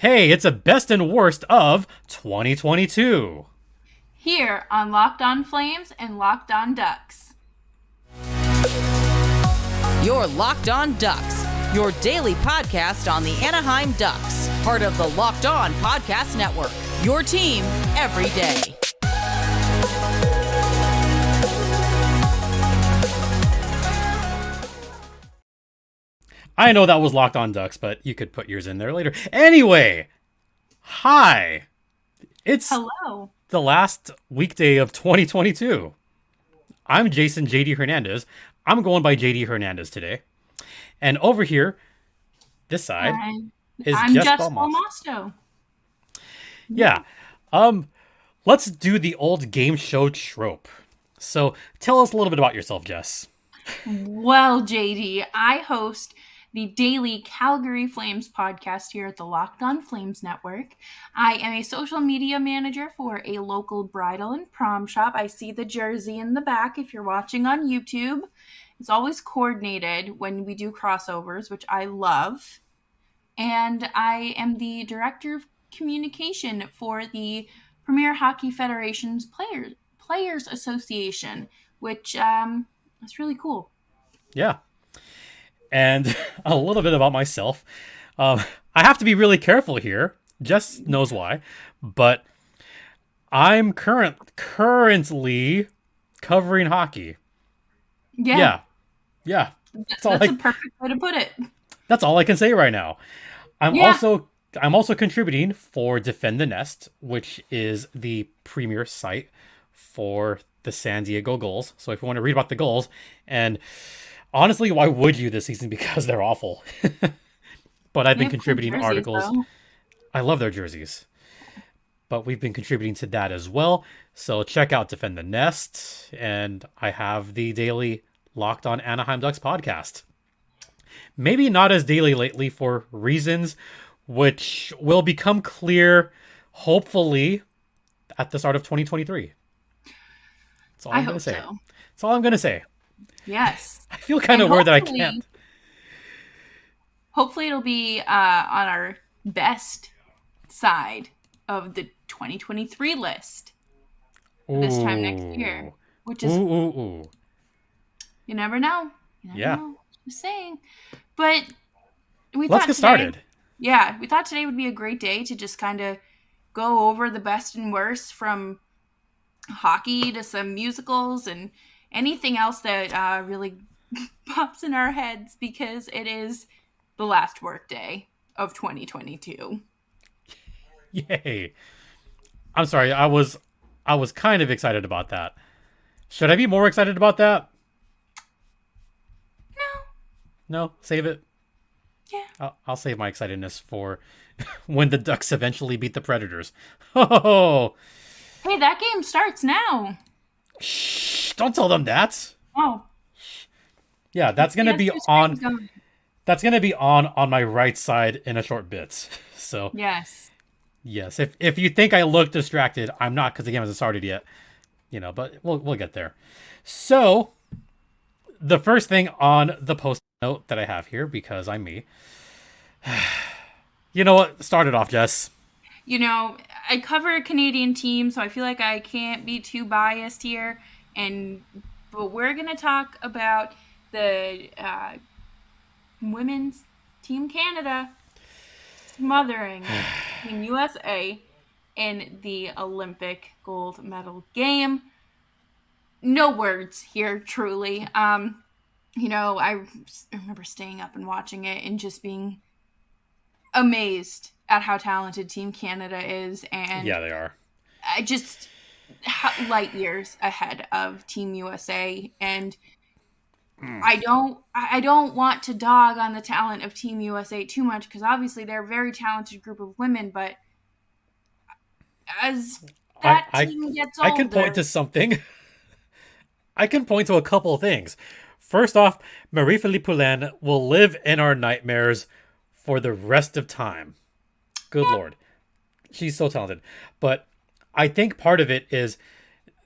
Hey, it's a best and worst of 2022. Here on Locked On Flames and Locked On Ducks. Your Locked On Ducks, your daily podcast on the Anaheim Ducks, part of the Locked On Podcast Network. Your team every day. I know that was Locked On Ducks, but you could put yours in there later. Anyway, hi. It's Hello. the last weekday of 2022. I'm Jason JD Hernandez. I'm going by JD Hernandez today. And over here, this side, is I'm Jess Jess Belmosto. Belmosto. Yeah. Let's do the old game show trope. So tell us a little bit about yourself, Jess. Well, JD, I host the daily Calgary Flames podcast here at the Locked On Flames Network. I am a social media manager for a local bridal and prom shop. I see the jersey in the back if you're watching on YouTube. It's always coordinated when we do crossovers, which I love. And I am the director of communication for the Premier Hockey Federation's Players Association, which is really cool. Yeah. And a little bit about myself. I have to be really careful here. Jess knows why. But I'm currently covering hockey. Yeah. Yeah. That's a perfect way to put it. That's all I can say right now. I'm Yeah. also contributing for Defend the Nest, which is the premier site for the San Diego Gulls. So if you want to read about the Gulls, and honestly, why would you this season? Because they're awful. But I've been contributing Jerseys, articles. though. I love their jerseys. But we've been contributing to that as well. So check out Defend the Nest. And I have the daily Locked On Anaheim Ducks podcast. Maybe not as daily lately for reasons which will become clear, hopefully, at the start of 2023. That's all I'm going to say. So. That's all I'm going to say. Yes. I feel kind of weird that I can't. Hopefully it'll be on our best side of the 2023 list this time next year. Which is... Ooh. You never know. Yeah. Just saying. But let's get started. Yeah, we thought today would be a great day to just kind of go over the best and worst from hockey to some musicals and anything else that really pops in our heads, because it is the last work day of 2022. Yay. I'm sorry, I was kind of excited about that. Should I be more excited about that? No, save it. Yeah. I'll save my excitedness for when the Ducks eventually beat the Predators. Oh. Hey, that game starts now. Shh, don't tell them that. Oh. Yeah, that's going to be on. That's going to be on my right side in a short bit. So yes. If you think I look distracted, I'm not, because the game hasn't started yet. But we'll get there. So the first thing on the post note that I have here, because I'm me. You know what? Start it off, Jess. I cover a Canadian team, so I feel like I can't be too biased here. But we're gonna talk about the women's Team Canada smothering Team USA in the Olympic gold medal game. No words here, truly. I remember staying up and watching it and just being amazed at how talented Team Canada is. And yeah, they are. I just light years ahead of Team USA. And I don't want to dog on the talent of Team USA too much, because obviously they're a very talented group of women. But as that team gets older... I can point to something. I can point to a couple of things. First off, Marie-Philippe Poulin will live in our nightmares for the rest of time. Good Lord. She's so talented. But I think part of it is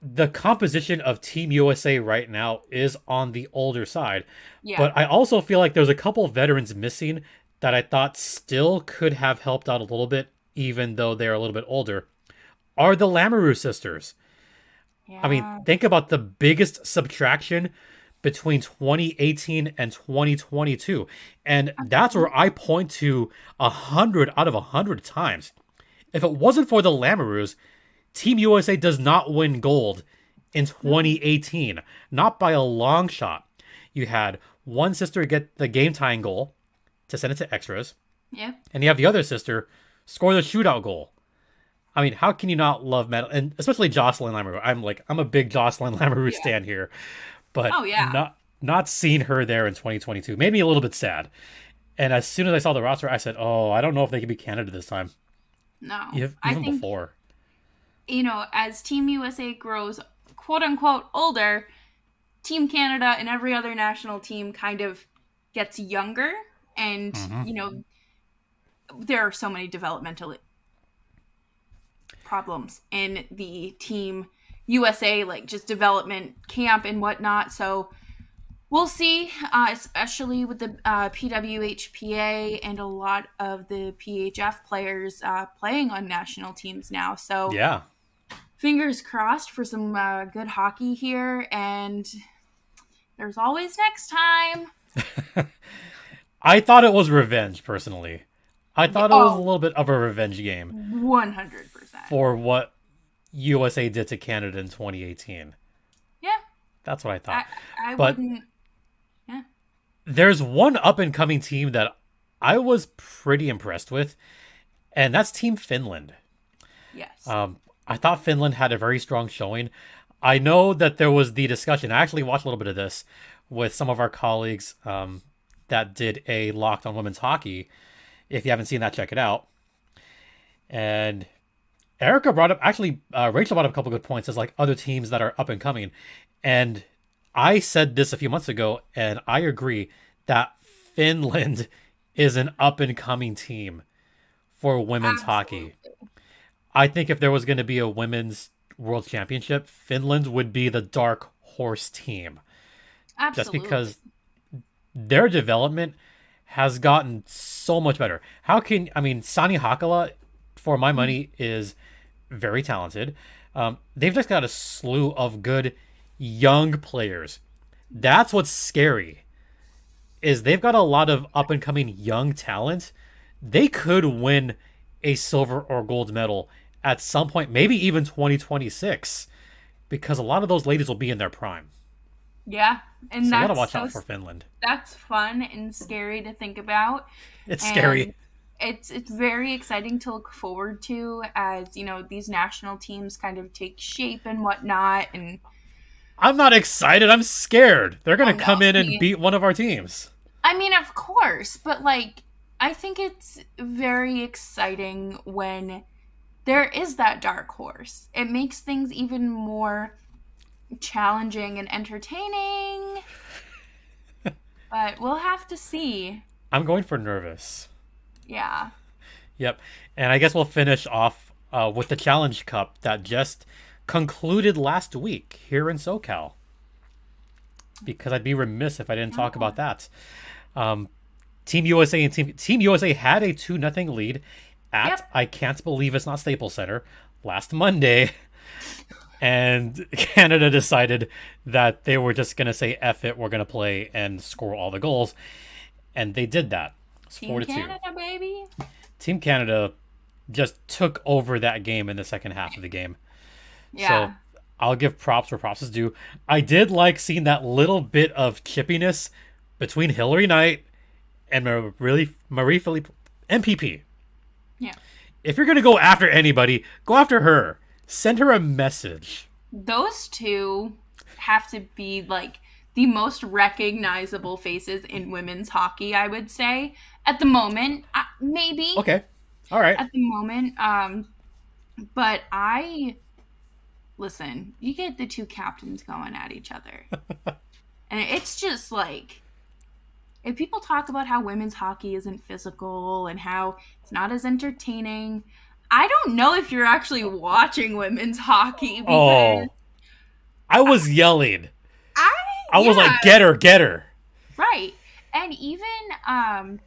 the composition of Team USA right now is on the older side. Yeah. But I also feel like there's a couple of veterans missing that I thought still could have helped out a little bit, even though they're a little bit older, are the Lamoureux sisters. I mean, Yeah. think about the biggest subtraction between 2018 and 2022. And that's where I point to 100 out of 100 times. If it wasn't for the Lamoureux, Team USA does not win gold in 2018. Not by a long shot. You had one sister get the game tying goal to send it to extras, Yep. and you have the other sister score the shootout goal. I mean, how can you not love medal? And especially Jocelyn Lamoureux. I'm a big Jocelyn Lamoureux stan here, but Oh, yeah. not seeing her there in 2022 made me a little bit sad. And as soon as I saw the roster, I said, "Oh, I don't know if they can be Canada this time." No. Even I think, before. as Team USA grows quote unquote older, Team Canada and every other national team kind of gets younger. And, there are so many developmental problems in the Team USA, like just development camp and whatnot. So we'll see, especially with the PWHPA and a lot of the PHF players playing on national teams now. So Yeah. fingers crossed for some good hockey here. And there's always next time. I thought it was revenge, personally. I thought it was a Oh. little bit of a revenge game 100%. for what USA did to Canada in 2018. Yeah. That's what I thought. I But- wouldn't. Yeah. There's one up and coming team that I was pretty impressed with, and that's Team Finland. Yes. I thought Finland had a very strong showing. I know that there was the discussion. I actually watched a little bit of this with some of our colleagues that did a Locked on Women's Hockey. If you haven't seen that, check it out. And Erica brought up, Rachel brought up a couple good points as like other teams that are up and coming. And I said this a few months ago, and I agree that Finland is an up and coming team for women's hockey. I think if there was going to be a women's world championship, Finland would be the dark horse team. Absolutely. Just because their development has gotten so much better. Sani Hakala, for my money, is very talented. They've just got a slew of good young players. That's what's scary, is they've got a lot of up-and-coming young talent. They could win a silver or gold medal at some point, maybe even 2026, because a lot of those ladies will be in their prime. Yeah, and So that's you gotta watch out for Finland. That's fun and scary to think about. It's And scary. It's very exciting to look forward to as these national teams kind of take shape and whatnot. And I'm not excited. I'm scared. They're gonna Oh, no, come in and see. beat one of our teams. I mean, of course, but I think it's very exciting when there is that dark horse. It makes things even more challenging and entertaining. But we'll have to see. I'm going for nervous. Yeah. Yep. And I guess we'll finish off with the Challenge Cup that just concluded last week here in SoCal. Because I'd be remiss if I didn't talk about that. Team USA and Team USA had a 2-0 lead at, Yep. I can't believe it's not Staples Center, last Monday. And Canada decided that they were just going to say, F it, we're going to play and score all the goals. And they did that. It's Team 4-2. Canada, baby. Team Canada just took over that game in the second half of the game. Yeah. So I'll give props where props is due. I did like seeing that little bit of chippiness between Hillary Knight and Marie-Philippe MPP. Yeah. If you're going to go after anybody, go after her. Send her a message. Those two have to be the most recognizable faces in women's hockey, I would say. At the moment, maybe. Okay. All right. At the moment. But listen, you get the two captains going at each other. And it's just if people talk about how women's hockey isn't physical and how it's not as entertaining, I don't know if you're actually watching women's hockey because I was yelling. I was yeah. like, get her, get her. Right. And even,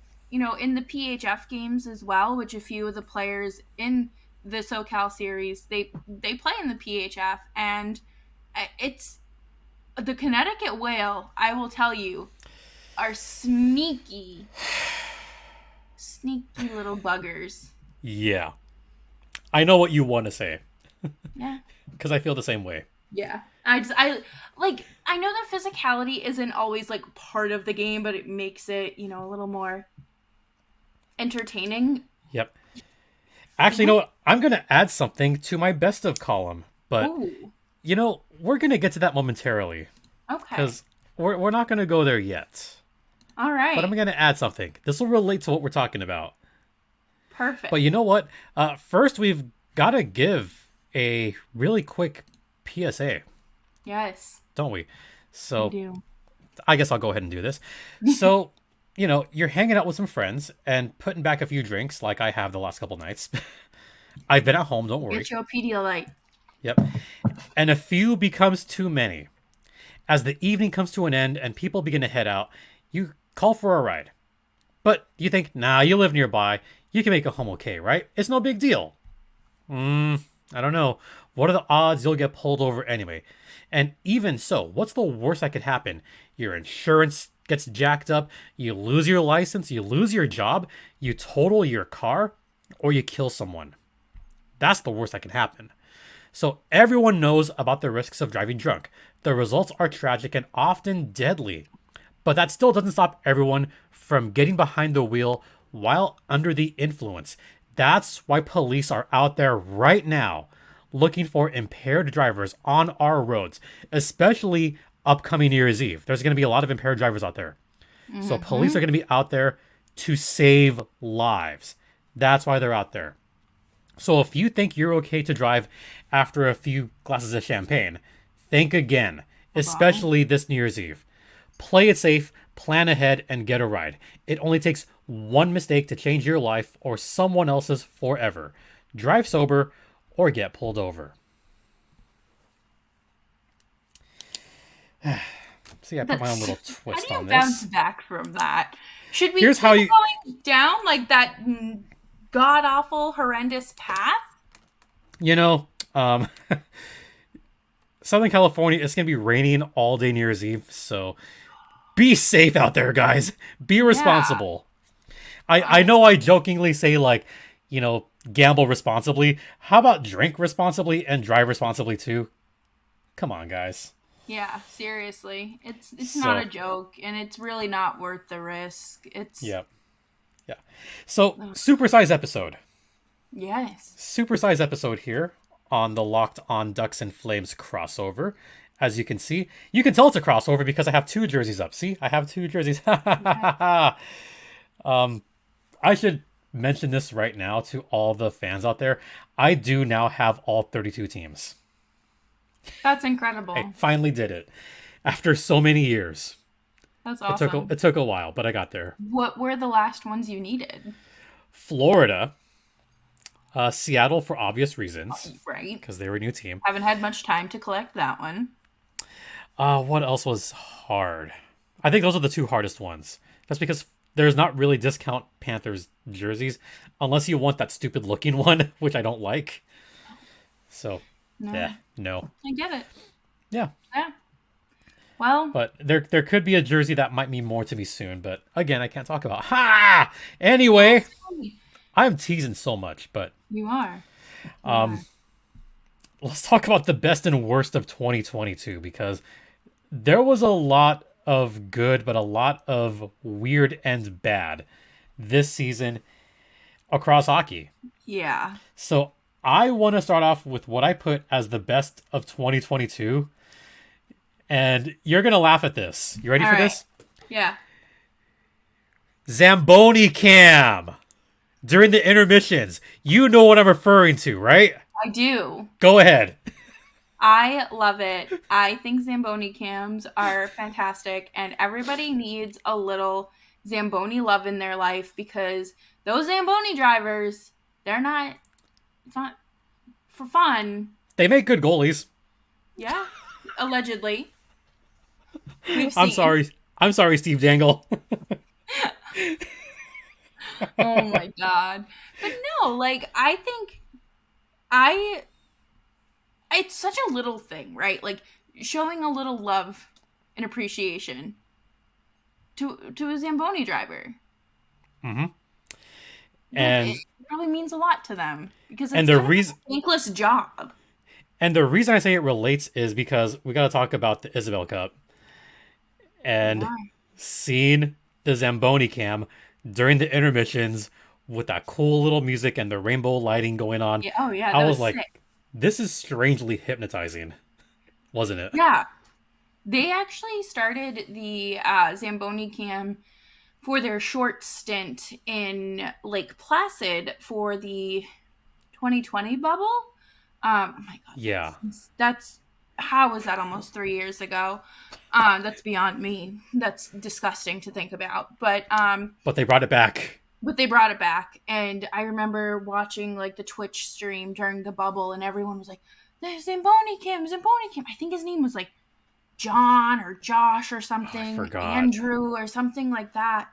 in the PHF games as well, which a few of the players in the SoCal series, they play in the PHF, and it's the Connecticut Whale, I will tell you, are sneaky little buggers. Yeah. I know what you want to say. Yeah. Because I feel the same way. Yeah. I know that physicality isn't always like part of the game, but it makes it, a little more entertaining. Yep. Actually, you know what? I'm going to add something to my best of column, but Ooh. We're going to get to that momentarily. Okay. Because we're not going to go there yet. All right. But I'm going to add something. This will relate to what we're talking about. Perfect. But you know what? First, we've got to give a really quick PSA. Yes. Don't we? So, We do. I guess I'll go ahead and do this. So, you're hanging out with some friends and putting back a few drinks like I have the last couple nights. I've been at home, don't worry. Get your Pedialyte. Yep. And a few becomes too many. As the evening comes to an end and people begin to head out, you call for a ride. But you think, nah, you live nearby. You can make it home okay, right? It's no big deal. I don't know. What are the odds you'll get pulled over anyway? And even so, what's the worst that could happen? Your insurance gets jacked up, you lose your license, you lose your job, you total your car, or you kill someone. That's the worst that can happen. So everyone knows about the risks of driving drunk. The results are tragic and often deadly. But that still doesn't stop everyone from getting behind the wheel while under the influence. That's why police are out there right now looking for impaired drivers on our roads, especially upcoming New Year's Eve. There's going to be a lot of impaired drivers out there. So police are going to be out there to save lives. That's why they're out there. So if you think you're okay to drive after a few glasses of champagne, think again, especially this New Year's Eve. Play it safe, plan ahead, and get a ride. It only takes one mistake to change your life or someone else's forever. Drive sober or get pulled over. See, I put my own little twist How on do you this. bounce back from that? Should we Here's keep how you- going down like that god-awful, horrendous path? Southern California, it's going to be raining all day New Year's Eve, so be safe out there, guys. Be responsible. I know I jokingly say, gamble responsibly. How about drink responsibly and drive responsibly, too? Come on, guys. Yeah, seriously. It's So- not a joke, and it's really not worth the risk. It's... Yep. Yeah. So, supersize episode. Yes. Supersize episode here on the Locked On Ducks and Flames crossover. As you can see, you can tell it's a crossover because I have two jerseys up. See, I have two jerseys. I should mention this right now to all the fans out there. I do now have all 32 teams. That's incredible. I finally did it after so many years. That's awesome. It took a while, but I got there. What were the last ones you needed? Florida, Seattle for obvious reasons, Right. because they were a new team. Haven't had much time to collect that one. What else was hard? I think those are the two hardest ones. That's because there's not really discount Panthers jerseys unless you want that stupid looking one, which I don't like. So, No. yeah, no. I get it. Yeah. Yeah. Well, But there could be a jersey that might mean more to me soon, but again, I can't talk about. Ha! Anyway, I'm teasing so much, but you are. let's talk about the best and worst of 2022 because there was a lot of good, but a lot of weird and bad this season across hockey. Yeah. So I want to start off with what I put as the best of 2022. And you're going to laugh at this. You ready All for right. this? Yeah. Zamboni cam during the intermissions. You know what I'm referring to, right? I do. Go ahead. I love it. I think Zamboni cams are fantastic, and everybody needs a little Zamboni love in their life because those Zamboni drivers, it's not for fun. They make good goalies. Yeah, allegedly. We've I'm seen. sorry, Steve Dangle. Oh my god. But no, like I think I it's such a little thing, right? Like showing a little love and appreciation to a Zamboni driver. Hmm. It And probably means a lot to them because and it's the kind of reason a thankless job. and the reason I say it relates is because we got to talk about the Isabel Cup and Yeah. seeing the Zamboni cam during the intermissions with that cool little music and the rainbow lighting going on. Yeah. Oh yeah, I that was was like, sick. this is strangely hypnotizing, wasn't it? Yeah. They actually started the Zamboni cam for their short stint in Lake Placid for the 2020 bubble. Oh my god, Yeah. that's how was that almost 3 years ago? That's beyond me. That's disgusting to think about. But they brought it back. But they brought it back, and I remember watching like the Twitch stream during the bubble, and everyone was like, "The Zamboni Kim, Zamboni Kim." I think his name was like John or Josh or Oh, I something, forgot. Andrew or something like that.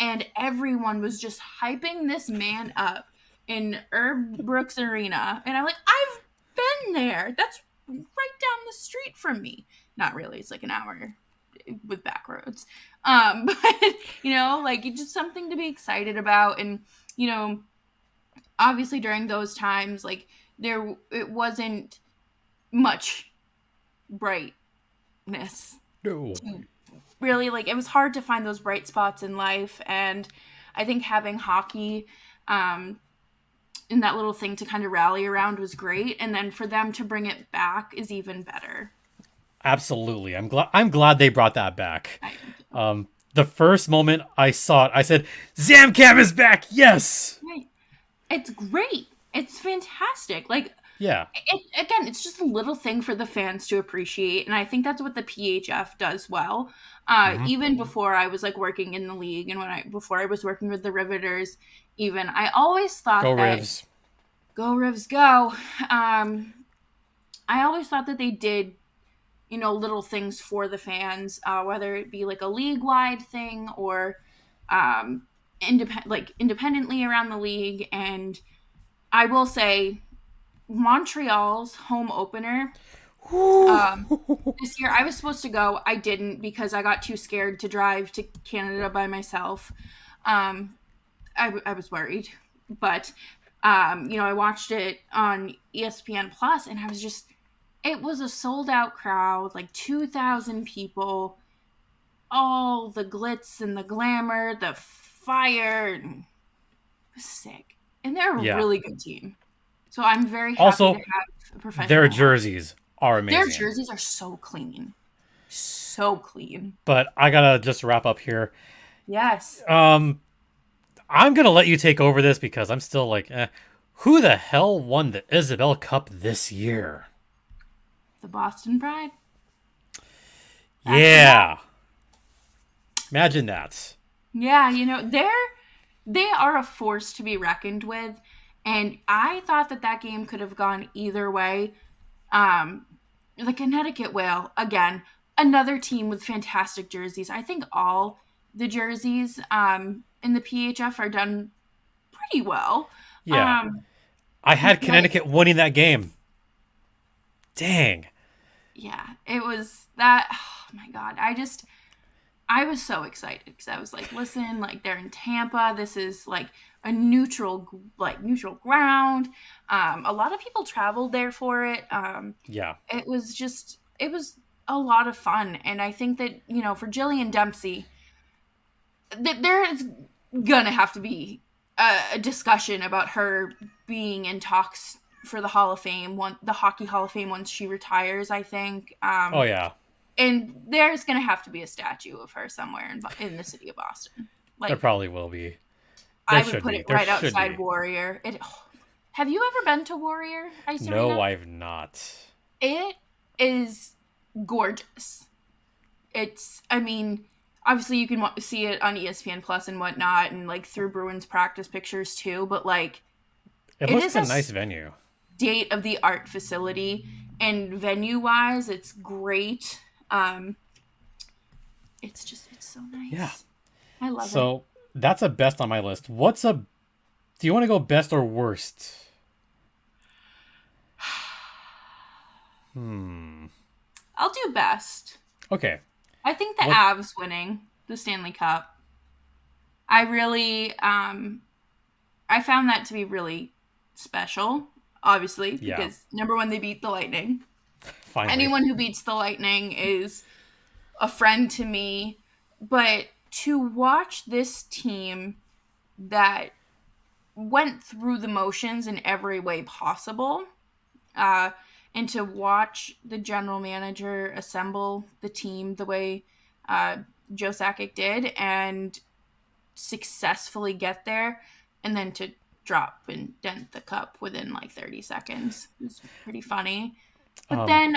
And everyone was just hyping this man up in Herb Brooks Arena. And I'm like, I've been there. That's right down the street from me. Not really, it's like an hour with back roads. But like it's just something to be excited about. And, obviously during those times, like it wasn't much bright No. really, like it was hard to find those bright spots in life, and I think having hockey and that little thing to kind of rally around was great, and then for them to bring it back is even better. Absolutely. I'm glad they brought that back. I, The first moment I saw it, I said, Zamcam is back! Yes! it's great. It's fantastic. Like Yeah. again, it's just a little thing for the fans to appreciate, and I think that's what the PHF does well. Hmm. Even before I was like working in the league, and before I was working with the Riveters, even I always Go thought that Rivs. go Rivs go. I always thought that they did, little things for the fans, whether it be like a league wide thing or independently around the league. And I will say, Montreal's home opener this year, I was supposed to go. I didn't because I got too scared to drive to Canada by myself. I was worried, but I watched it on ESPN Plus, and it was a sold out crowd, like 2,000 people, all the glitz and the glamour, the fire, it was sick, and they're a Yeah. really good team. So I'm very happy to Also, have a professional. their jerseys are Their amazing. jerseys are so clean. But I gotta just wrap up here. Yes. I'm gonna let you take over this because I'm still like, who the hell won the Isabel Cup this year? The Boston Pride. Yeah. Imagine that. Yeah, they are a force to be reckoned with, and I thought that game could have gone either way. The Connecticut Whale, again, another team with fantastic jerseys. I think all the jerseys in the PHF are done pretty well. Yeah. I had but- Connecticut winning that game. Dang. Yeah, it was that. Oh my god, I was so excited because I was like, listen, like they're in Tampa. This is like a neutral ground. A lot of people traveled there for it. Yeah. It was a lot of fun, and I think that for Jillian Dempsey, there's gonna have to be a discussion about her being in talks for the Hall of Fame, the Hockey Hall of Fame, once she retires, I think. Oh yeah. And there's gonna have to be a statue of her somewhere in the city of Boston. There Like probably will be. I There would put be. it There right should outside be. Warrior. Have you ever been to Warrior Ice Arena? No, I've not. It is gorgeous. I mean, obviously you can see it on ESPN Plus and whatnot, and like through Bruins practice pictures too. But like, It It looks is like a a nice venue. state of the art facility, and venue wise, it's great. It's so nice. Yeah. I love it. So that's a best on my list. Do you want to go best or worst? I'll do best. Okay. I think the What? Avs winning the Stanley Cup. I really, I found that to be really special, obviously, Yeah. because number one, they beat the Lightning. Finally. Anyone who beats the Lightning is a friend to me. But to watch this team that went through the motions in every way possible, uh, and to watch the general manager assemble the team the way uh, Joe Sakic did and successfully get there, and then to drop and dent the cup within like 30 seconds. It was pretty funny. But Um, then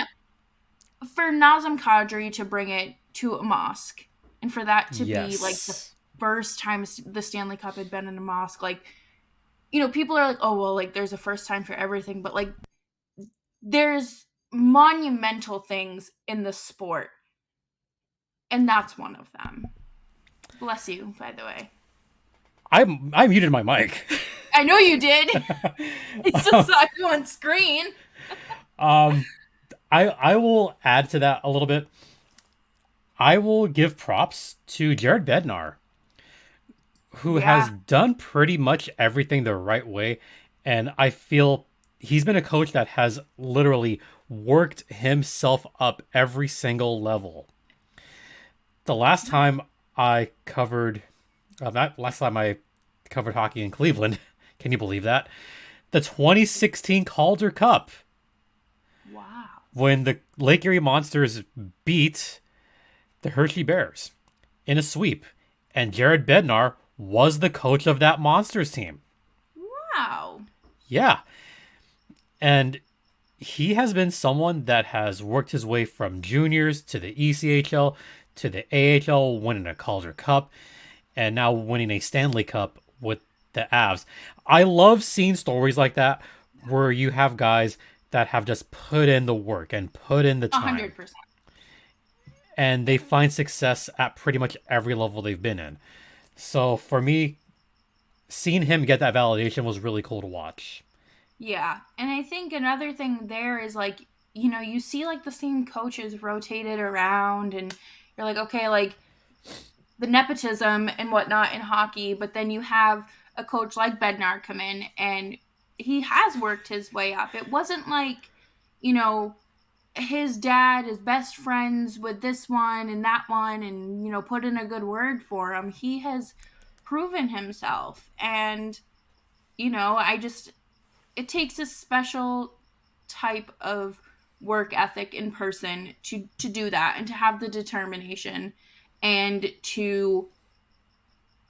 for Nazem Kadri to bring it to a mosque, and for that to be like the yes. first time the Stanley Cup had been in a mosque, like, you know, people are like, oh, well, like, there's a first time for everything. But, like, there's monumental things in the sport. And that's one of them. Bless you, by the way. I muted my mic. I know you did. I still saw you on screen. I will add to that a little bit. I will give props to Jared Bednar, who has Yeah. done pretty much everything the right way. And I feel he's been a coach that has literally worked himself up every single level. The last time I covered, not last time I covered hockey in Cleveland, can you believe that? The 2016 Calder Cup, Wow. when the Lake Erie Monsters beat the Hershey Bears in a sweep, and Jared Bednar was the coach of that Monsters team. Wow. Yeah. And he has been someone that has worked his way from juniors to the ECHL to the AHL, winning a Calder Cup, and now winning a Stanley Cup with the Avs. I love seeing stories like that where you have guys that have just put in the work and put in the time, 100%. and they find success at pretty much every level they've been in. So for me, seeing him get that validation was really cool to watch. Yeah. And I think another thing there is like, you know, you see like the same coaches rotated around, and you're like, okay, like the nepotism and whatnot in hockey, but then you have a coach like Bednar come in and he has worked his way up. It wasn't like, you know, his dad is best friends with this one and that one and, you know, put in a good word for him. He has proven himself. And, you know, it takes a special type of work ethic in person to do that and to have the determination and to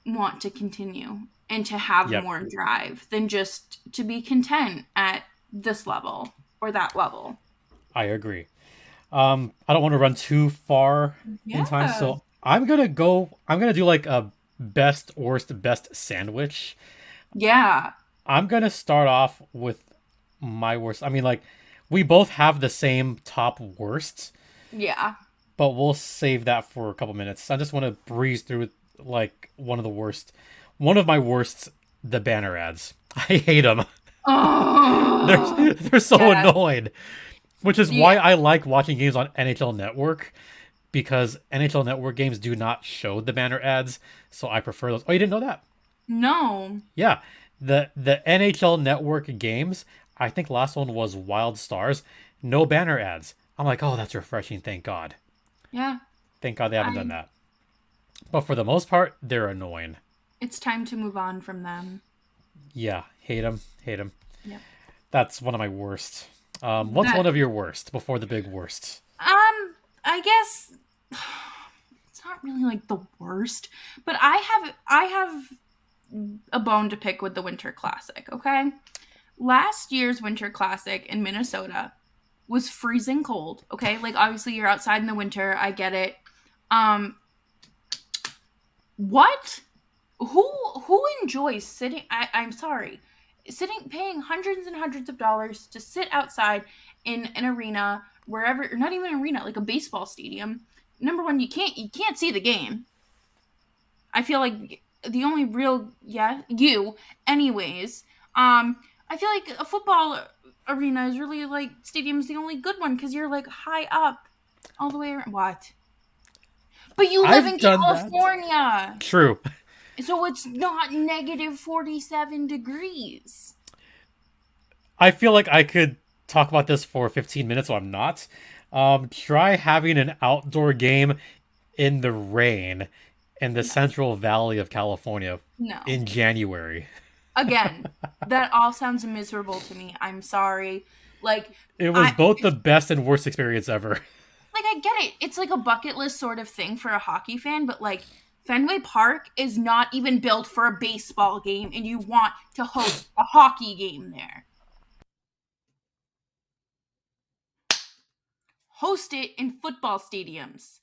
want to continue and to have Yep, more drive than just to be content at this level or that level. I agree. I don't want to run too far in time, Yeah. so I'm gonna do like a best worst best sandwich. Yeah. I'm gonna start off with my worst. I mean, like, we both have the same top worst, Yeah. but we'll save that for a couple minutes. I just want to breeze through like one of the worst, one of my worsts, the banner ads. I hate them. Oh. They're so Yeah. annoying, which is why Yeah. I like watching games on NHL Network, because NHL Network games do not show the banner ads, so I prefer those. Oh, you didn't know that? No. Yeah, the NHL Network games. I think last one was Wild Stars. No banner ads. I'm like, oh, that's refreshing. Thank God. Yeah. Thank God they haven't done I that. But for the most part, they're annoying. It's time to move on from them. Yeah, hate them. Hate them. Yep. That's one of my worst. What's That one of your worst before the big worst? I guess it's not really like the worst, but I have a bone to pick with the Winter Classic, okay? Last year's Winter Classic in Minnesota was freezing cold, okay? Like obviously you're outside in the winter, I get it. Um what? Who enjoys sitting I'm sorry. Sitting paying hundreds and hundreds of dollars to sit outside in an arena wherever, or not even an arena, like a baseball stadium. Number one, you can't see the game. I feel like the only real, you, anyways. I feel like a football arena is really like stadium is the only good one because you're like high up all the way around. What? But you live in I've done that. California, True. so it's not negative 47 degrees. I feel like I could talk about this for 15 minutes, so I'm not. Try having an outdoor game in the rain in the Central Valley of California No. in January. Again, that all sounds miserable to me. I'm sorry. Like, It was both the best and worst experience ever. like, I get it. It's like a bucket list sort of thing for a hockey fan, but like Fenway Park is not even built for a baseball game, and you want to host a hockey game there. Host it in football stadiums.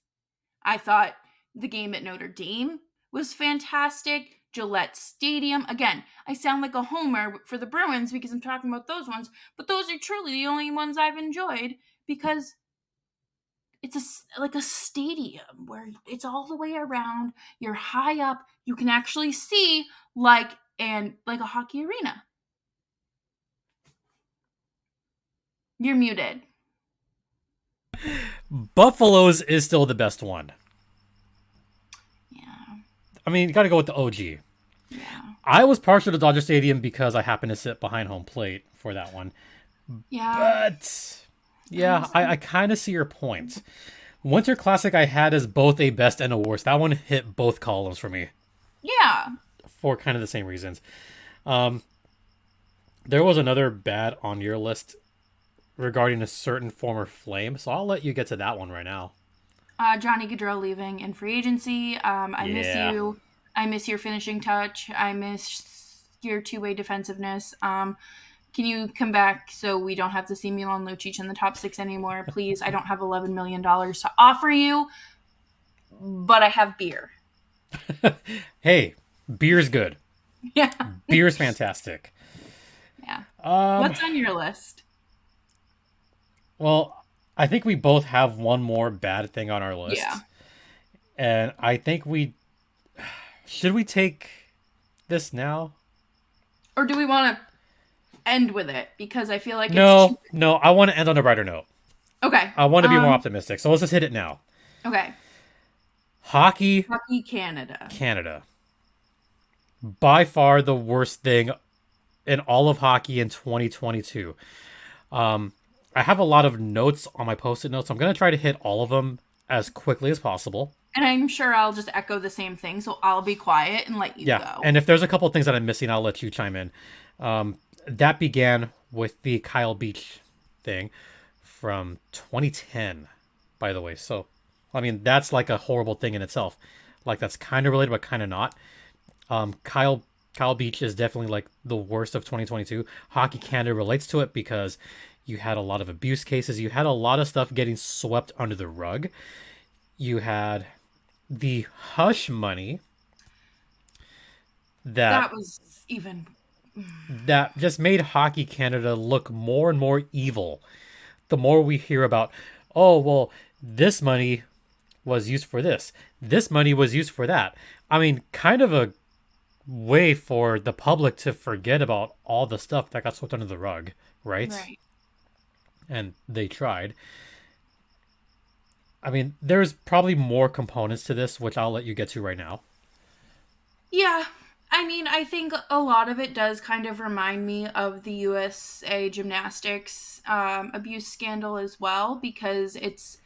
I thought the game at Notre Dame was fantastic. Gillette Stadium. Again, I sound like a homer for the Bruins because I'm talking about those ones, but those are truly the only ones I've enjoyed because it's like a stadium where it's all the way around. You're high up. You can actually see like a hockey arena. You're muted. Buffalo's is still the best one. Yeah. I mean, you got to go with the OG. Yeah. I was partial to Dodger Stadium because I happened to sit behind home plate for that one. Yeah. But yeah, I kind of see your point. Winter Classic I had as both a best and a worst. That one hit both columns for me. Yeah. For kind of the same reasons. There was another bad on your list regarding a certain former Flame, so I'll let you get to that one right now. Johnny Gaudreau leaving in free agency. I miss you. I miss your finishing touch. I miss your two-way defensiveness. Can you come back so we don't have to see Milan Lucic in the top 6 anymore? Please, I don't have $11 million to offer you, but I have beer. Hey, beer's good. Yeah. Beer's fantastic. Yeah. What's on your list? Well, I think we both have one more bad thing on our list. Yeah. And I think should we take this now? Or do we want to end with it? Because I feel like No, I want to end on a brighter note. Okay. I want to be more optimistic. So let's just hit it now. Okay. Hockey Canada. By far the worst thing in all of hockey in 2022. I have a lot of notes on my post-it notes. I'm going to try to hit all of them as quickly as possible. And I'm sure I'll just echo the same thing, so I'll be quiet and let you go. And if there's a couple of things that I'm missing, I'll let you chime in. That began with the Kyle Beach thing from 2010, by the way. So, I mean, that's like a horrible thing in itself. Like, that's kind of related, but kind of not. Kyle Beach is definitely like the worst of 2022. Hockey Canada relates to it because you had a lot of abuse cases. You had a lot of stuff getting swept under the rug. You had the hush money that was even that just made Hockey Canada look more and more evil. The more we hear about, oh, well, this money was used for this. This money was used for that. I mean, kind of a way for the public to forget about all the stuff that got swept under the rug, right? Right. And they tried. I mean, there's probably more components to this, which I'll let you get to right now. Yeah. I mean, I think a lot of it does kind of remind me of the USA Gymnastics abuse scandal as well, because it's,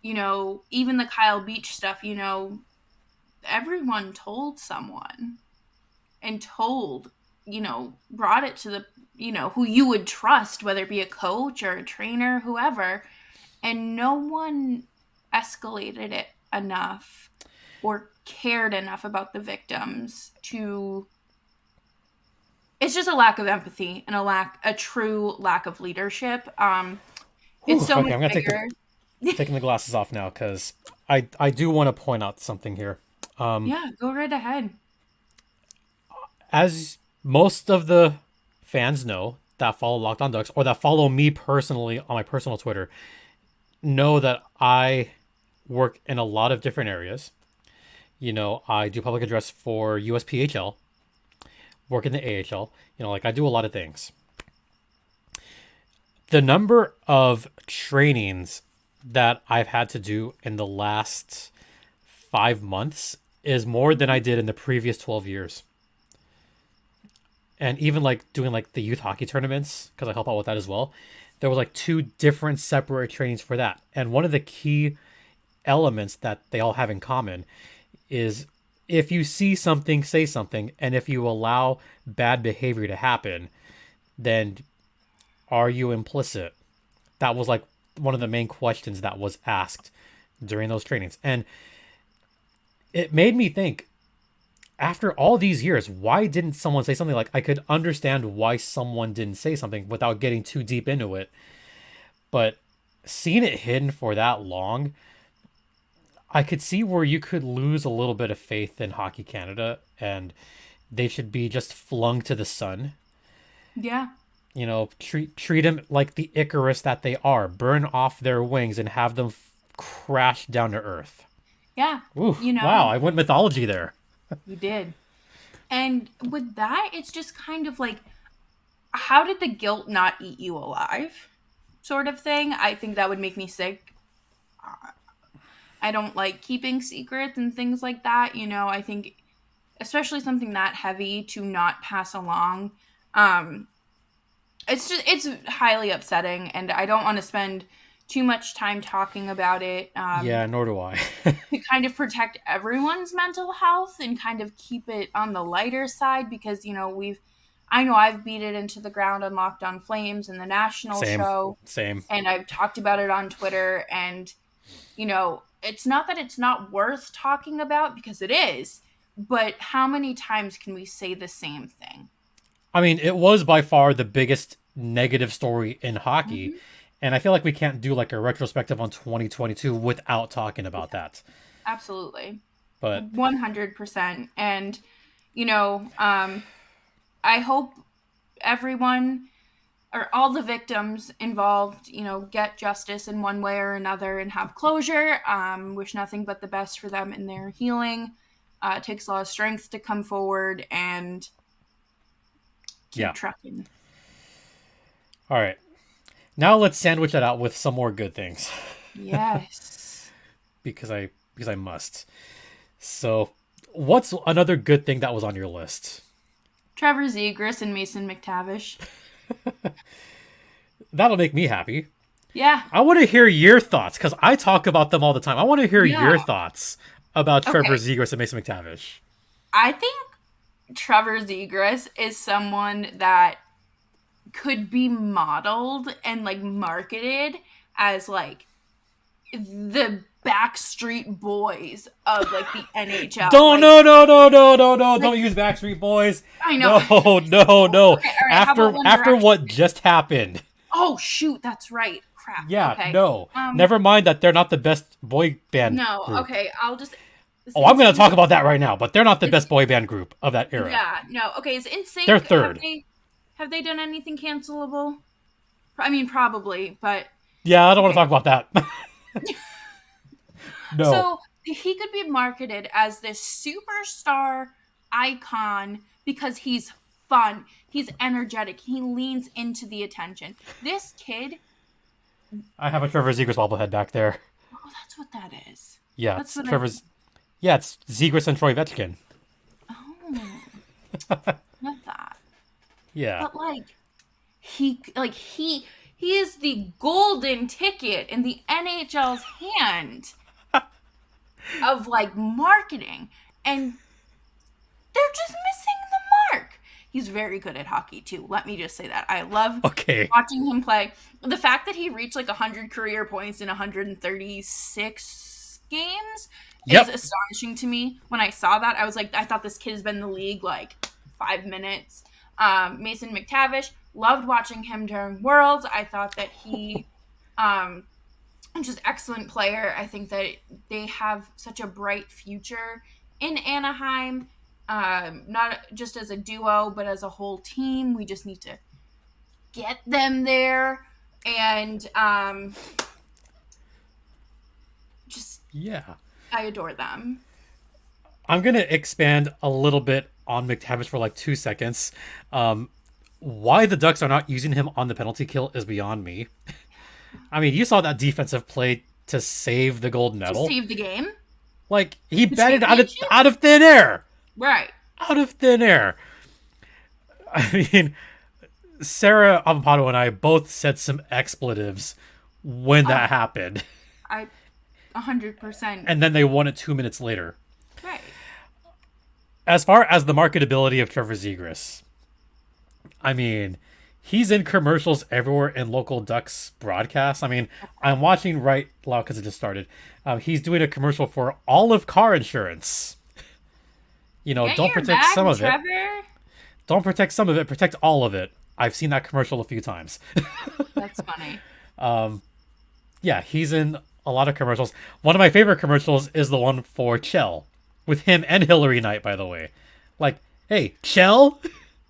even the Kyle Beach stuff, everyone told someone and brought it to the, who you would trust, whether it be a coach or a trainer, whoever, and no one escalated it enough or cared enough about the victims to... It's just a lack of empathy and a true lack of leadership. It's so much I'm gonna bigger. taking the glasses off now because I do want to point out something here. Yeah, go right ahead. As most of the fans know that follow Locked On Ducks or that follow me personally on my personal Twitter know that I work in a lot of different areas. I do public address for USPHL, work in the AHL. I do a lot of things. The number of trainings that I've had to do in the last 5 months is more than I did in the previous 12 years. And even doing the youth hockey tournaments, because I help out with that as well, there was 2 different separate trainings for that. And one of the key elements that they all have in common is if you see something, say something. And if you allow bad behavior to happen, then are you implicit? That was one of the main questions that was asked during those trainings. And it made me think, after all these years, why didn't someone say something? I could understand why someone didn't say something without getting too deep into it. But seeing it hidden for that long, I could see where you could lose a little bit of faith in Hockey Canada, and they should be just flung to the sun. Yeah. Treat them like the Icarus that they are. Burn off their wings and have them crash down to earth. Yeah. Ooh, wow, I went mythology there. You did. And with that, it's just kind of how did the guilt not eat you alive? Sort of thing. I think that would make me sick. I don't like keeping secrets and things like that. I think especially something that heavy to not pass along. It's highly upsetting, and I don't want to spend too much time talking about it. Yeah, nor do I. To kind of protect everyone's mental health and kind of keep it on the lighter side, because I know I've beat it into the ground on Locked On Flames and the national show. Same. And I've talked about it on Twitter, and it's not that it's not worth talking about, because it is, but how many times can we say the same thing? I mean, it was by far the biggest negative story in hockey. Mm-hmm. And I feel like we can't do a retrospective on 2022 without talking about that. Absolutely. But 100%. And, I hope everyone or all the victims involved, get justice in one way or another and have closure. Wish nothing but the best for them in their healing. It takes a lot of strength to come forward and keep trucking. All right. Now let's sandwich that out with some more good things. Yes. because I must. So, what's another good thing that was on your list? Trevor Zegras and Mason McTavish. That'll make me happy. Yeah. I want to hear your thoughts, because I talk about them all the time. I want to hear your thoughts about Trevor Zegras and Mason McTavish. I think Trevor Zegras is someone that could be modeled and marketed as the Backstreet Boys of the NHL. No. Don't use Backstreet Boys. I know. No. Okay, all right, after what just happened. Oh shoot, that's right. Crap. Yeah, okay. No. Never mind that they're not the best boy band. No, group. okay, I'll just. I'm going to talk about that right now, but they're not the best boy band group of that era. Yeah, no. Okay, is NSYNC. They're third. Have they done anything cancelable? I mean, probably, but. Yeah, I don't want to talk about that. No. So he could be marketed as this superstar icon because he's fun. He's energetic. He leans into the attention. This kid. I have a Trevor Zegras bobblehead back there. Oh, that's what that is. Yeah, it's Trevor's. Yeah, it's Zegras and Troy Vetchkin. Oh, love that. Yeah, but he is the golden ticket in the NHL's hand of marketing, and they're just missing the mark. He's very good at hockey too. Let me just say that. I love watching him play. The fact that he reached 100 career points in 136 games is astonishing to me. When I saw that, I was I thought this kid has been in the league 5 minutes. Mason McTavish, loved watching him during Worlds. I thought that he just excellent player. I think that they have such a bright future in Anaheim, not just as a duo, but as a whole team. We just need to get them there, and I adore them. I'm going to expand a little bit on McTavish for like 2 seconds. Why the Ducks are not using him on the penalty kill is beyond me. I mean, you saw that defensive play to save the gold To medal. save the game. Like, he The batted championship? out of thin air. Right. Out of thin air. I mean, Sarah Avampado and I both said some expletives when that happened. I 100%. And then they won it 2 minutes later. Right. As far as the marketability of Trevor Zegras, I mean, he's in commercials everywhere in local Ducks broadcasts. I mean, I'm watching right now because it just started. He's doing a commercial for Olive car insurance. You know, Get don't your protect bag, some of Trevor. it. Don't protect some of it. Protect all of it. I've seen that commercial a few times. That's funny. Yeah, he's in a lot of commercials. One of my favorite commercials is the one for Chell, with him and Hillary Knight, by the way. Like, hey, Chell?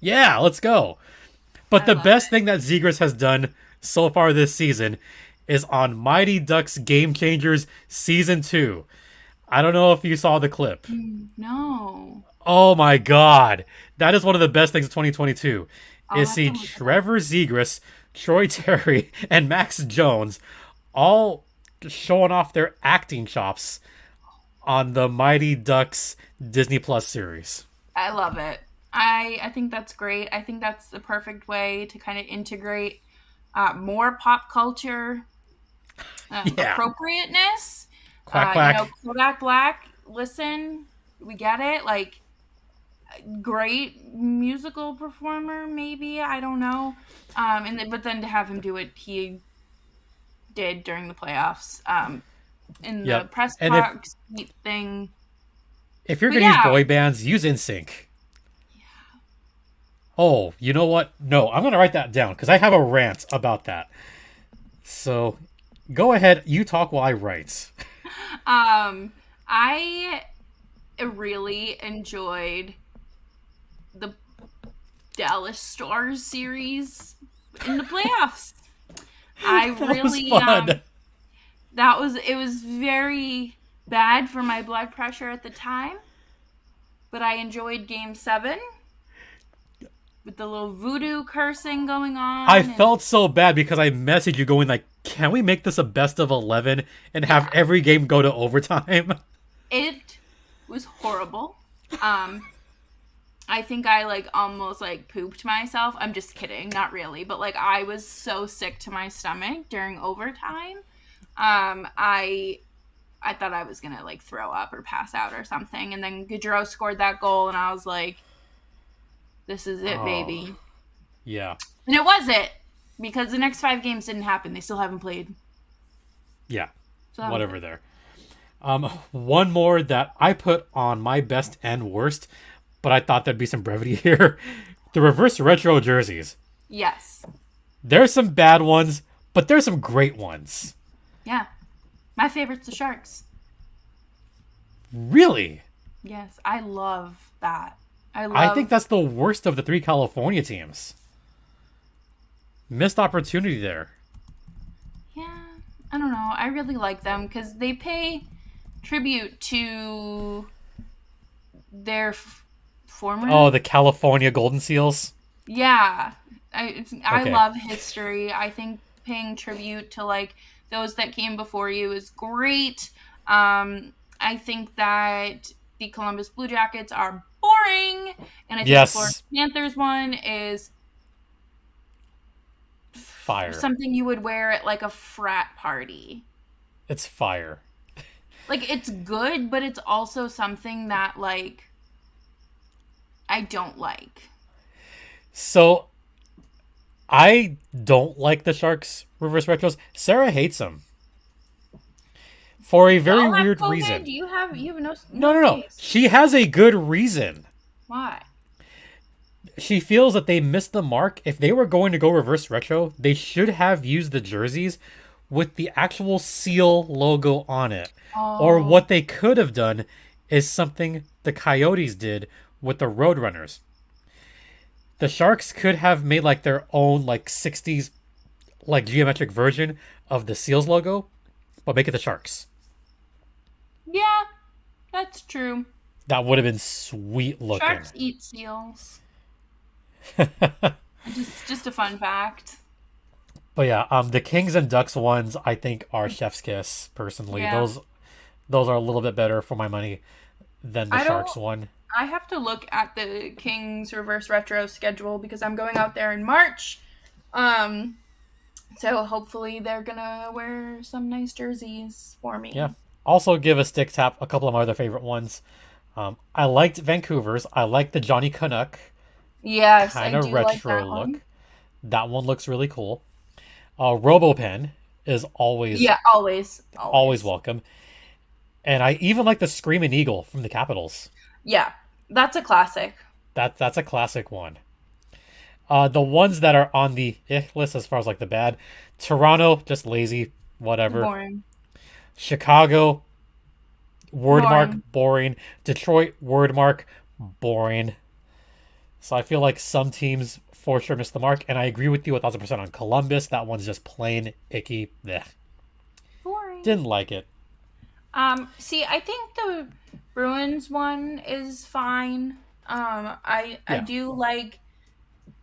Yeah, let's go. But the best thing that Zegras has done so far this season is on Mighty Ducks Game Changers Season 2. I don't know if you saw the clip. No. Oh my god. That is one of the best things of 2022. I'll Is have see to look it up. Trevor Zegras, Troy Terry, and Max Jones all showing off their acting chops on the Mighty Ducks Disney Plus series. I love it. I think that's great. I think that's the perfect way to kind of integrate more pop culture Yeah. appropriateness. Quack quack. You know, Kodak Black, listen, we get it. Like, great musical performer, maybe, I don't know. But then to have him do what he did during the playoffs, in the Yep. press And if- box thing. If you're But going to yeah. use boy bands, use NSYNC. Oh, you know what? No, I'm going to write that down because I have a rant about that. So go ahead. You talk while I write. I really enjoyed the Dallas Stars series in the playoffs. I That really was fun. it was very bad for my blood pressure at the time, but I enjoyed Game 7 with the little voodoo cursing going on. I felt so bad because I messaged you going like, can we make this a best of 11 and have every game go to overtime? It was horrible. I think I almost pooped myself. I'm just kidding, not really, but I was so sick to my stomach during overtime. I thought I was gonna throw up or pass out or something, and then Gaudreau scored that goal, and I was like, "This is it, baby." Yeah. And it was it, because the next 5 games didn't happen. They still haven't played. Yeah. So Whatever there. One more that I put on my best and worst, but I thought there'd be some brevity here. The reverse retro jerseys. Yes. There's some bad ones, but there's some great ones. Yeah. My favorite's the Sharks. Really? Yes, I love that. I think that's the worst of the 3 California teams. Missed opportunity there. Yeah, I don't know. I really like them because they pay tribute to their former. Oh, the California Golden Seals? Yeah, I Okay. love history. I think paying tribute to those that came before you is great. I think that the Columbus Blue Jackets are boring, and I think Yes. the Florida Panthers one is Fire. something you would wear at a frat party. It's fire. It's good, but it's also something that I don't like. So, I don't like the Sharks reverse retros. Sarah hates them. For a very Y'all have weird COVID? reason. You have No. case. She has a good reason. Why? She feels that they missed the mark. If they were going to go reverse retro, they should have used the jerseys with the actual seal logo on it. Or what they could have done is something the Coyotes did with the Roadrunners. The Sharks could have made their own 60s geometric version of the Seals logo, but make it the Sharks. Yeah, that's true. That would have been sweet looking. Sharks eat seals. Just a fun fact. But yeah, the Kings and Ducks ones I think are chef's kiss. Personally, Yeah. those are a little bit better for my money than the Sharks one. I have to look at the Kings Reverse Retro schedule because I'm going out there in March. So hopefully they're gonna wear some nice jerseys for me. Yeah. Also give a stick tap a couple of my other favorite ones. I liked Vancouver's. I like the Johnny Canuck Yes, kind I of do retro like that look. one. That one looks really cool. RoboPen is always Always. welcome. And I even like the Screaming Eagle from the Capitals. Yeah, that's a classic. That's a classic one. The ones that are on the list as far as like the bad, Toronto, just lazy, whatever. Boring. Chicago, wordmark, Boring. boring. Detroit, wordmark, boring. So I feel like some teams for sure missed the mark, and I agree with you 1,000% on Columbus. That one's just plain icky. Blech. Boring. Didn't like it. See, I think the Bruins one is fine. I Yeah. do like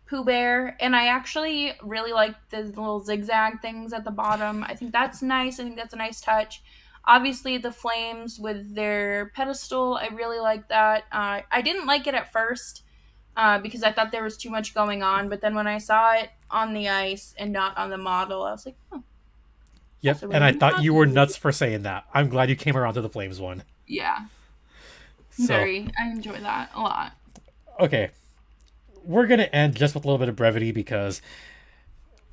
Pooh Bear, and I actually really like the little zigzag things at the bottom. I think that's nice. I think that's a nice touch. Obviously, the Flames with their pedestal, I really like that. I didn't like it at first because I thought there was too much going on, but then when I saw it on the ice and not on the model, I was like, oh, Yep, that's a and I really thought you were nice. nuts for saying that. I'm glad you came around to the Flames one. Yeah, So, I enjoy that a lot. okay. We're going to end just with a little bit of brevity because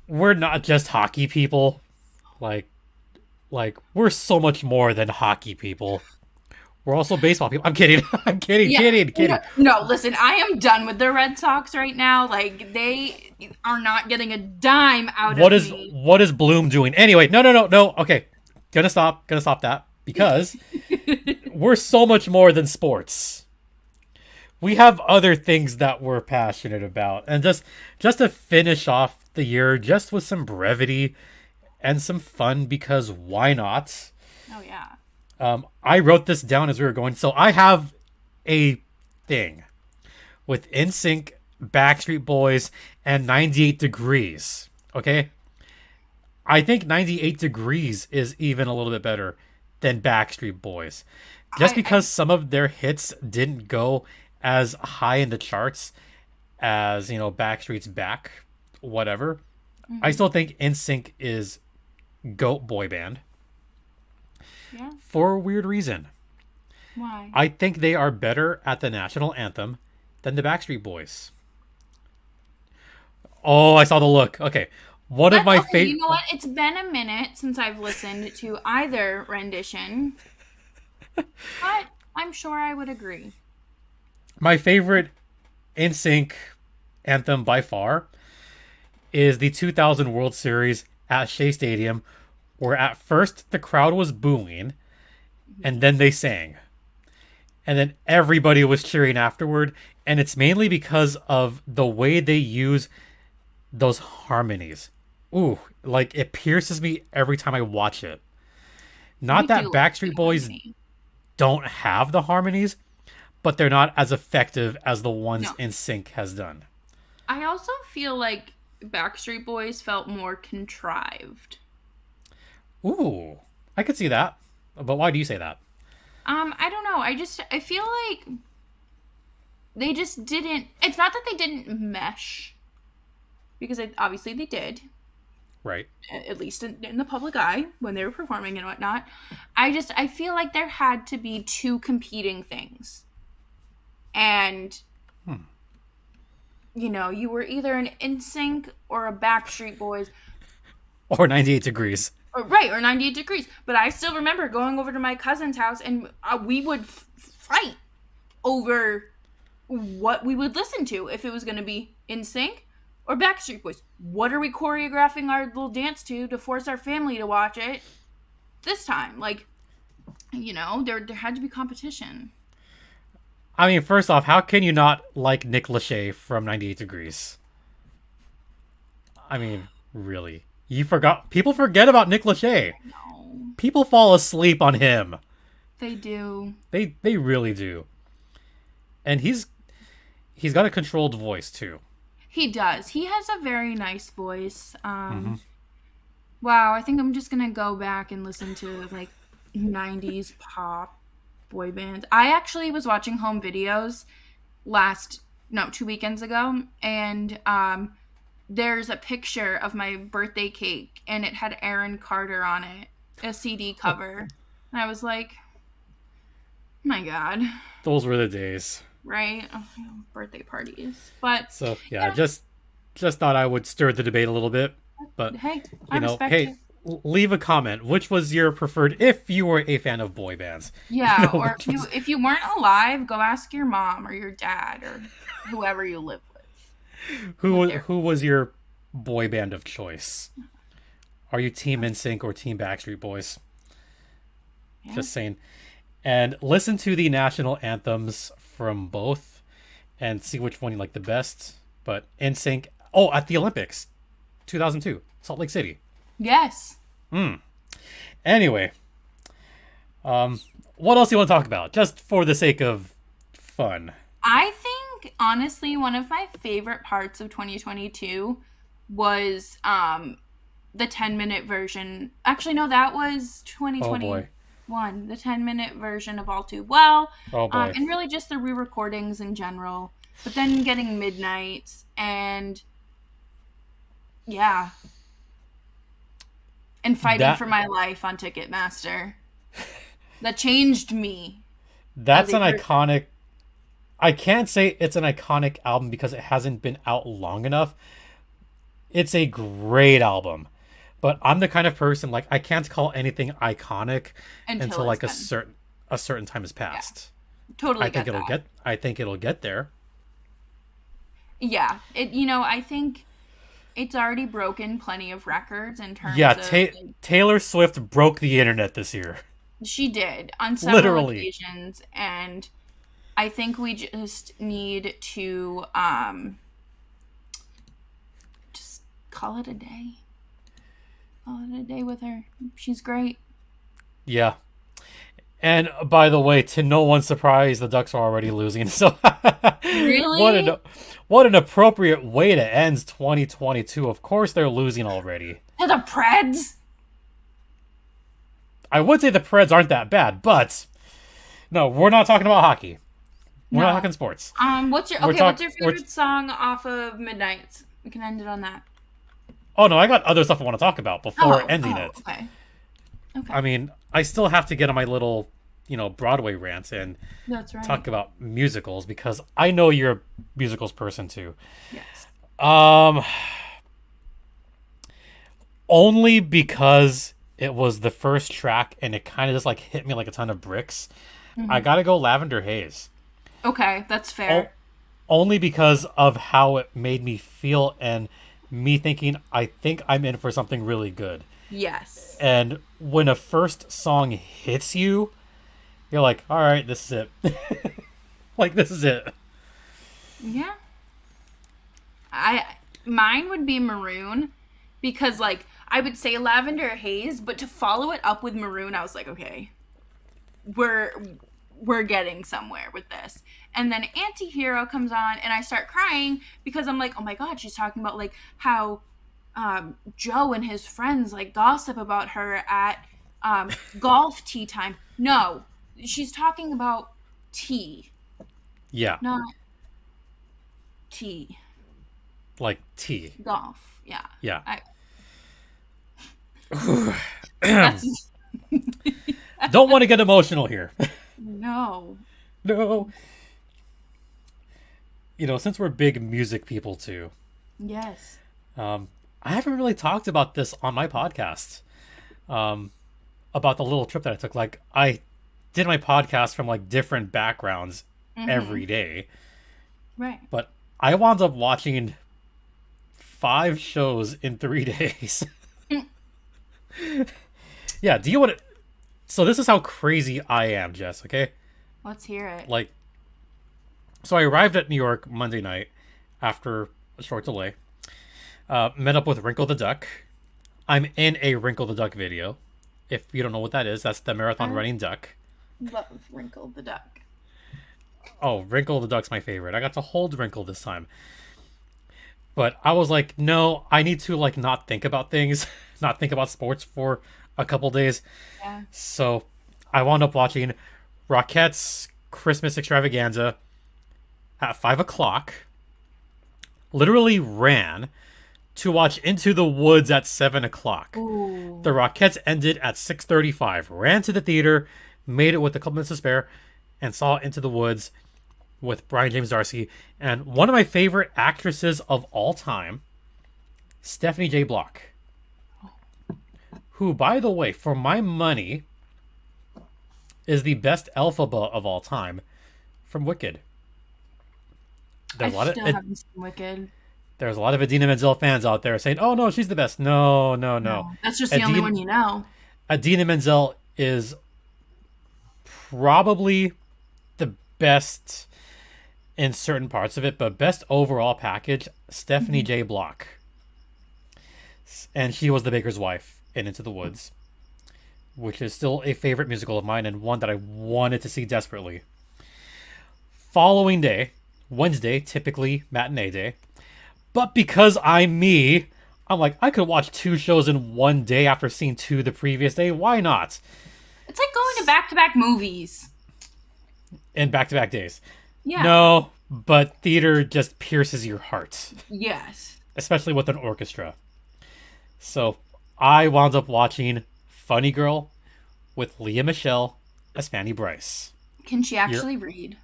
we're not just hockey people. Like we're so much more than hockey people. We're also baseball people. I'm kidding. I'm kidding. Yeah. Kidding. No, listen, I am done with the Red Sox right now. Like, they are not getting a dime out of me. What is Bloom doing? Anyway, no. Okay. Gonna stop that because we're so much more than sports. We have other things that we're passionate about. And just to finish off the year just with some brevity and some fun, because why not? Oh, yeah. I wrote this down as we were going. So I have a thing with NSYNC, Backstreet Boys, and 98 Degrees. Okay? I think 98 Degrees is even a little bit better than Backstreet Boys. Just because some of their hits didn't go as high in the charts as, Backstreet's Back, whatever. Mm-hmm. I still think NSYNC is GOAT boy band. Yeah. For a weird reason. Why? I think they are better at the national anthem than the Backstreet Boys. Oh, I saw the look. Okay. One of my favorite... You know what? It's been a minute since I've listened to either rendition. But I'm sure I would agree. My favorite NSYNC anthem by far is the 2000 World Series at Shea Stadium, where at first the crowd was booing, and then they sang. And then everybody was cheering afterward, and it's mainly because of the way they use those harmonies. Ooh, like it pierces me every time I watch it. Not that Backstreet Boys don't have the harmonies, but they're not as effective as the ones NSYNC has done. I also feel like Backstreet Boys felt more contrived. Ooh, I could see that. But why do you say that? I don't know. I feel like they just didn't. It's not that they didn't mesh, because obviously they did. Right. At least in the public eye when they were performing and whatnot. I feel like there had to be two competing things. And, you were either an NSYNC or a Backstreet Boys. Or 98 Degrees. Right, or 98 Degrees. But I still remember going over to my cousin's house and we would fight over what we would listen to, if it was going to be NSYNC or Backstreet Boys. What are we choreographing our little dance to force our family to watch it this time? Like, there had to be competition. I mean, first off, how can you not like Nick Lachey from 98 Degrees? I mean, really. People forget about Nick Lachey. No. People fall asleep on him. They do. They really do. And he's got a controlled voice too. He does. He has a very nice voice. Wow, I think I'm just gonna go back and listen to like 90s pop boy bands. I actually was watching home videos 2 weekends ago, and there's a picture of my birthday cake, and it had Aaron Carter on it, a CD cover. And I was like, my God. Those were the days. Right? Oh, birthday parties. But so yeah, just thought I would stir the debate a little bit. But hey, I respect hey, leave a comment. Which was your preferred if you were a fan of boy bands? Yeah, or if you weren't alive, go ask your mom or your dad or whoever you live with. Who was your boy band of choice? Are you Team NSYNC or Team Backstreet Boys? Yeah. Just saying. And listen to the national anthems from both and see which one you like the best. But NSYNC, at the Olympics, 2002, Salt Lake City. Yes. Anyway, what else do you want to talk about? Just for the sake of fun. I think, honestly, one of my favorite parts of 2022 was the 10-minute version. Actually, no, that was 2021. The 10-minute version of All Too Well. Oh boy. And really just the re-recordings in general. But then getting Midnights and yeah. And Fighting for My Life on Ticketmaster. That changed me. That's an iconic... I can't say it's an iconic album because it hasn't been out long enough. It's a great album. But I'm the kind of person, like, I can't call anything iconic until like a certain time has passed. Yeah. Totally. I think it'll get there. Yeah. I think it's already broken plenty of records in terms of... Taylor Swift broke the internet this year. She did on several occasions, and I think we just need to just call it a day. Call it a day with her. She's great. Yeah. And by the way, to no one's surprise, the Ducks are already losing. So really? What an appropriate way to end 2022. Of course they're losing already. To the Preds? I would say the Preds aren't that bad, but no, we're not talking about hockey. We're not talking sports. What's your favorite song off of Midnights? We can end it on that. Oh no, I got other stuff I want to talk about before ending it. Okay. I mean, I still have to get on my little, Broadway rant and that's right. talk about musicals because I know you're a musicals person too. Yes. Only because it was the first track and it kind of just like hit me like a ton of bricks. I gotta go Lavender Haze. Okay, that's fair. Only because of how it made me feel and me thinking, I think I'm in for something really good. Yes. And when a first song hits you, you're like, all right, this is it. Like, this is it. Yeah. Mine would be Maroon because, like, I would say Lavender Haze, but to follow it up with Maroon, I was like, okay, we're getting somewhere with this. And then Anti-Hero comes on and I start crying because I'm like, oh my God, she's talking about like how Joe and his friends like gossip about her at golf tea time. No, she's talking about tea. Yeah. Not tea. Like tea. Golf. Yeah. Yeah. That's... Don't want to get emotional here. No. Since we're big music people too. Yes. I haven't really talked about this on my podcast. About the little trip that I took. Like, I did my podcast from like different backgrounds every day. Right. But I wound up watching 5 shows in 3 days. Yeah, do you want to... So this is how crazy I am, Jess, okay? Let's hear it. So I arrived at New York Monday night after a short delay. Met up with Wrinkle the Duck. I'm in a Wrinkle the Duck video. If you don't know what that is, that's the marathon running duck. Love Wrinkle the Duck. Oh, Wrinkle the Duck's my favorite. I got to hold Wrinkle this time. But I was like, no, I need to like not think about things, not think about sports for a couple days. Yeah. So I wound up watching Rockettes Christmas Extravaganza at 5 o'clock. Literally ran to watch Into the Woods at 7 o'clock. Ooh. The Rockettes ended at 6:35. Ran to the theater, made it with a couple minutes to spare, and saw Into the Woods with Brian James Darcy and one of my favorite actresses of all time, Stephanie J. Block, who, by the way, for my money, is the best Elphaba of all time from Wicked. I still haven't seen Wicked. There's a lot of Idina Menzel fans out there saying, "Oh no, she's the best." No. That's just the only one you know. Idina Menzel is probably the best in certain parts of it, but best overall package, Stephanie J. Block. And she was the baker's wife in Into the Woods, which is still a favorite musical of mine and one that I wanted to see desperately. Following day, Wednesday, typically matinee day. But because I'm me, I'm like, I could watch 2 shows in one day after seeing 2 the previous day. Why not? It's like going to back-to-back movies. In back-to-back days. Yeah. No, but theater just pierces your heart. Yes. Especially with an orchestra. So I wound up watching Funny Girl with Leah Michele as Fanny Bryce. Can she actually read?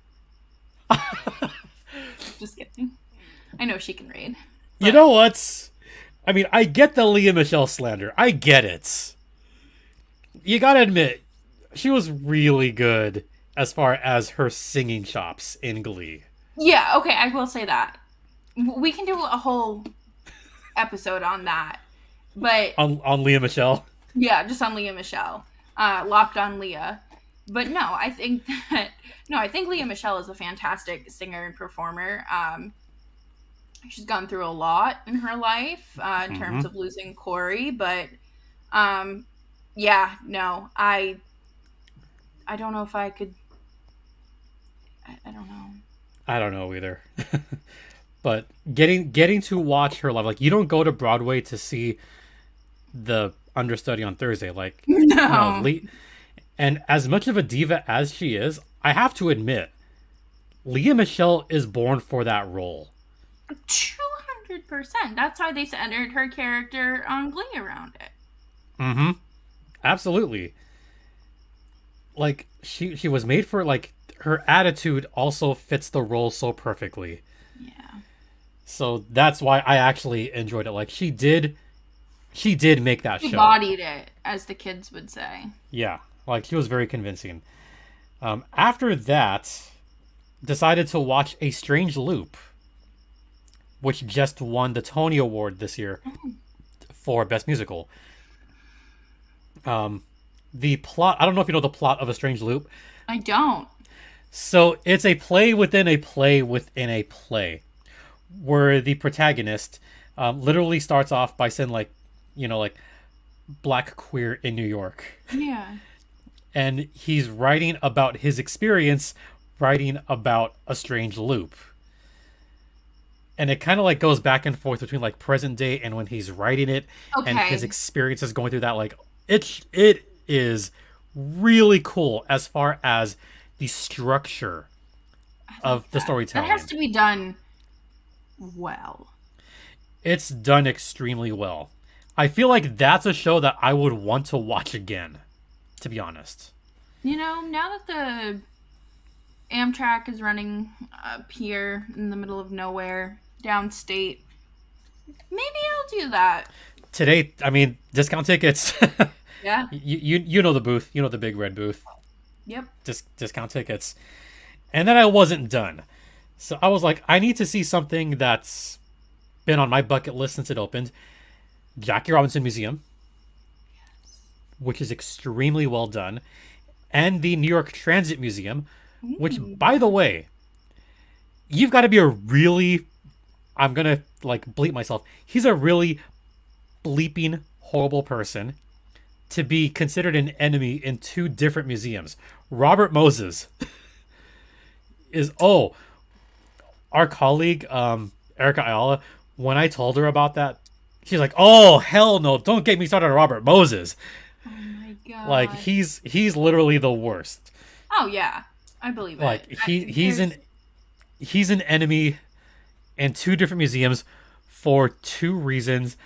Just kidding. I know she can read. But... You know what? I mean, I get the Leah Michele slander. I get it. You gotta admit, she was really good as far as her singing chops in Glee. Yeah, okay, I will say that. We can do a whole episode on that. But on Leah Michele? Yeah, just on Leah Michele. Locked on Leah. But no, I think Leah Michele is a fantastic singer and performer. She's gone through a lot in her life in terms of losing Corey, but yeah, no, I don't know if I could. I don't know. I don't know either. But getting to watch her live, like, you don't go to Broadway to see the understudy on Thursday, like, no. And as much of a diva as she is, I have to admit, Leah Michele is born for that role. 200%. That's why they centered her character on Glee around it. Mm-hmm. Absolutely. Like, she was made for, like, her attitude also fits the role so perfectly. Yeah. So that's why I actually enjoyed it. Like, she did make that show. Embodied it, as the kids would say. Yeah. Like, she was very convincing. After that, decided to watch A Strange Loop, which just won the Tony Award this year for Best Musical. The plot, I don't know if you know the plot of A Strange Loop. I don't. So it's a play within a play within a play, where the protagonist literally starts off by saying, like, like, black queer in New York. Yeah. And he's writing about his experience, writing about a strange loop. And it kind of like goes back and forth between like present day and when he's writing it, and his experiences going through that. Like, it is really cool as far as the structure of the storytelling. That has to be done well. It's done extremely well. I feel like that's a show that I would want to watch again, to be honest. Now that the Amtrak is running up here in the middle of nowhere, downstate, maybe I'll do that. Today, I mean, discount tickets. Yeah. You know the booth. You know the big red booth. Yep. Discount tickets. And then I wasn't done. So I was like, I need to see something that's been on my bucket list since it opened. Jackie Robinson Museum, which is extremely well done, and the New York Transit Museum, which, by the way, you've got to be a really, I'm going to like bleep myself, he's a really bleeping horrible person to be considered an enemy in 2 different museums. Robert Moses is our colleague Erica Ayala. When I told her about that, she's like, "Oh hell no! Don't get me started on Robert Moses. Oh my god. Like he's literally the worst. Oh yeah, I believe Like it. he's an enemy in two different museums for two reasons,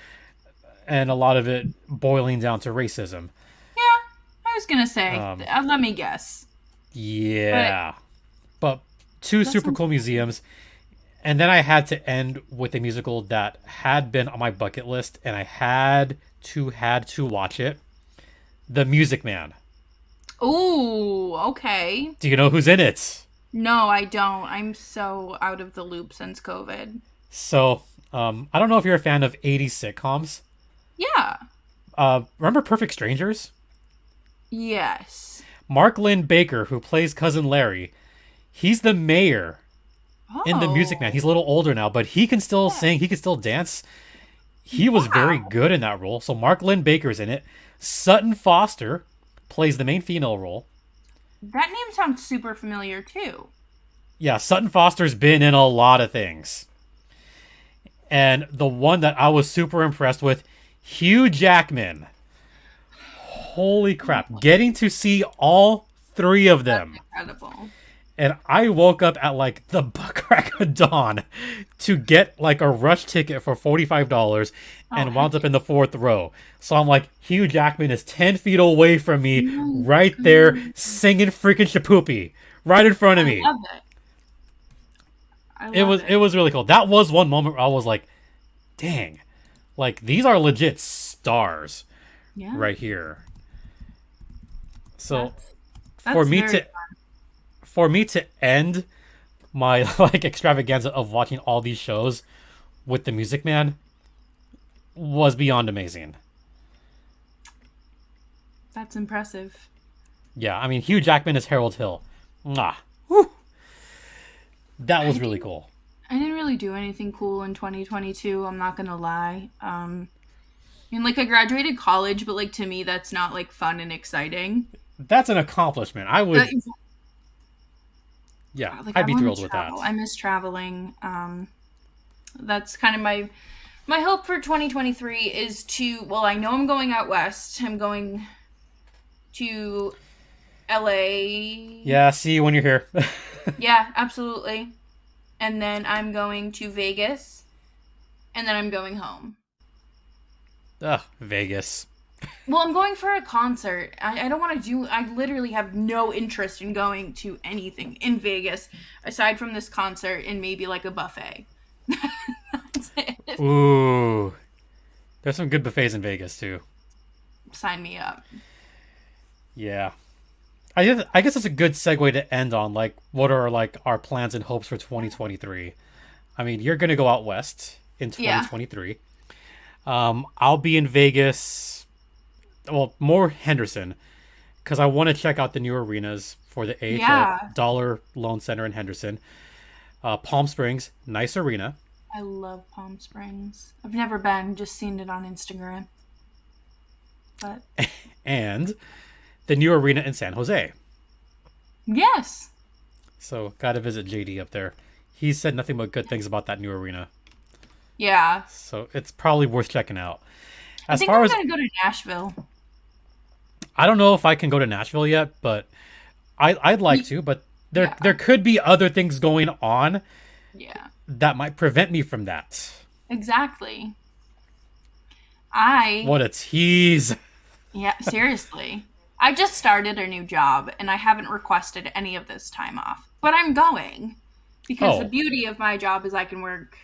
and a lot of it boiling down to racism. Yeah, I was gonna say. Let me guess. Yeah, but two That's super cool museums. And then I had to end with a musical that had been on my bucket list, and I had to watch it. The Music Man. Ooh, okay. Do you know who's in it? No, I don't. I'm so out of the loop since COVID. So, I don't know if you're a fan of 80s sitcoms. Yeah. Remember Perfect Strangers? Yes. Mark Lynn Baker, who plays Cousin Larry, he's the mayor in The Music Man. He's a little older now, but he can still sing. He can still dance. He was very good in that role. So Mark Lynn Baker's in it. Sutton Foster plays the main female role. That name sounds super familiar too. Yeah, Sutton Foster's been in a lot of things. And the one that I was super impressed with, Hugh Jackman. Holy crap. Getting to see all three of them. That's incredible. And I woke up at like the crack of dawn to get like a rush ticket for $45 and wound up in the fourth row. So I'm like, Hugh Jackman is 10 feet away from me, right there, singing freaking Shapoopy right in front of me. I love it. It was really cool. That was one moment where I was like, dang, like these are legit stars right here. So that's for me to end my like extravaganza of watching all these shows with the Music Man was beyond amazing. That's impressive. Yeah, I mean Hugh Jackman is Harold Hill. Mwah. Whew. That was really cool. I didn't really do anything cool in 2022, I'm not gonna lie. I mean, like, I graduated college, but like to me that's not like fun and exciting. That's an accomplishment. I would like, I'd be thrilled with that. I miss traveling. That's kind of my hope for 2023 is to, well, I know I'm going out west. I'm going to LA. Yeah, see you when you're here. Yeah, absolutely. And then I'm going to Vegas. And then I'm going home. Ugh, Vegas. Well, I'm going for a concert. I don't want to do... I literally have no interest in going to anything in Vegas aside from this concert and maybe like a buffet. That's it. Ooh. There's some good buffets in Vegas, too. Sign me up. Yeah. I guess it's a good segue to end on, like, what are, like, our plans and hopes for 2023. I mean, you're going to go out west in 2023. Yeah. I'll be in Vegas... Well, more Henderson, because I want to check out the new arenas for the AHL Dollar Loan Center in Henderson. Palm Springs, nice arena. I love Palm Springs. I've never been, just seen it on Instagram. But and the new arena in San Jose. Yes. So, got to visit JD up there. He said nothing but good things about that new arena. Yeah. So, it's probably worth checking out. I think I'm going to go to Nashville. I don't know if I can go to Nashville yet, but I'd like to. But there could be other things going on that might prevent me from that. Exactly. What a tease. Yeah, seriously. I just started a new job, and I haven't requested any of this time off. But I'm going. Because the beauty of my job is I can work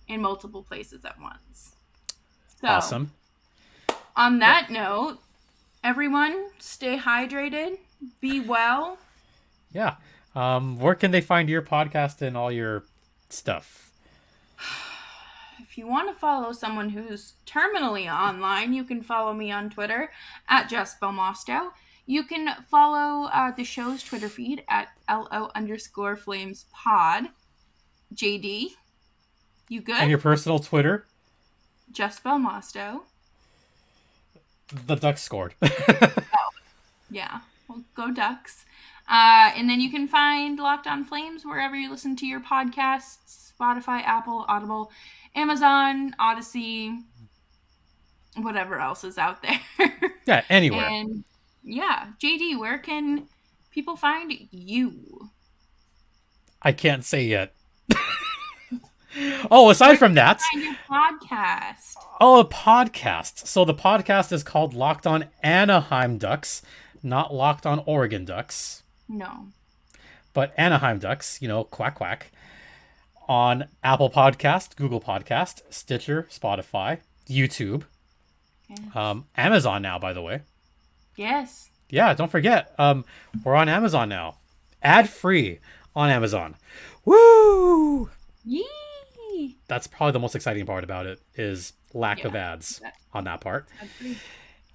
in multiple places at once. So, awesome. On that note, everyone, stay hydrated, be well. Yeah. Where can they find your podcast and all your stuff? If you want to follow someone who's terminally online, you can follow me on Twitter at Jess Belmosto. You can follow the show's Twitter feed at LO_FlamesPod. JD, you good? And your personal Twitter? Jess Belmosto. The Ducks scored. Yeah. Well, go Ducks. And then you can find Locked On Flames wherever you listen to your podcasts: Spotify, Apple, Audible, Amazon, Odyssey, whatever else is out there. Yeah, anywhere. And yeah, JD, where can people find you? I can't say yet. Oh, aside from that, Find your podcast. oh, a podcast. So the podcast is called Locked On Anaheim Ducks, not Locked On Oregon Ducks, No. but Anaheim Ducks, quack quack, on Apple Podcast, Google Podcast, Stitcher, Spotify, YouTube, Yes. Amazon now, by the way. Yes. Yeah, don't forget, we're on Amazon now. Ad-free on Amazon. Woo! Yee. That's probably the most exciting part about it, is lack of ads on that part.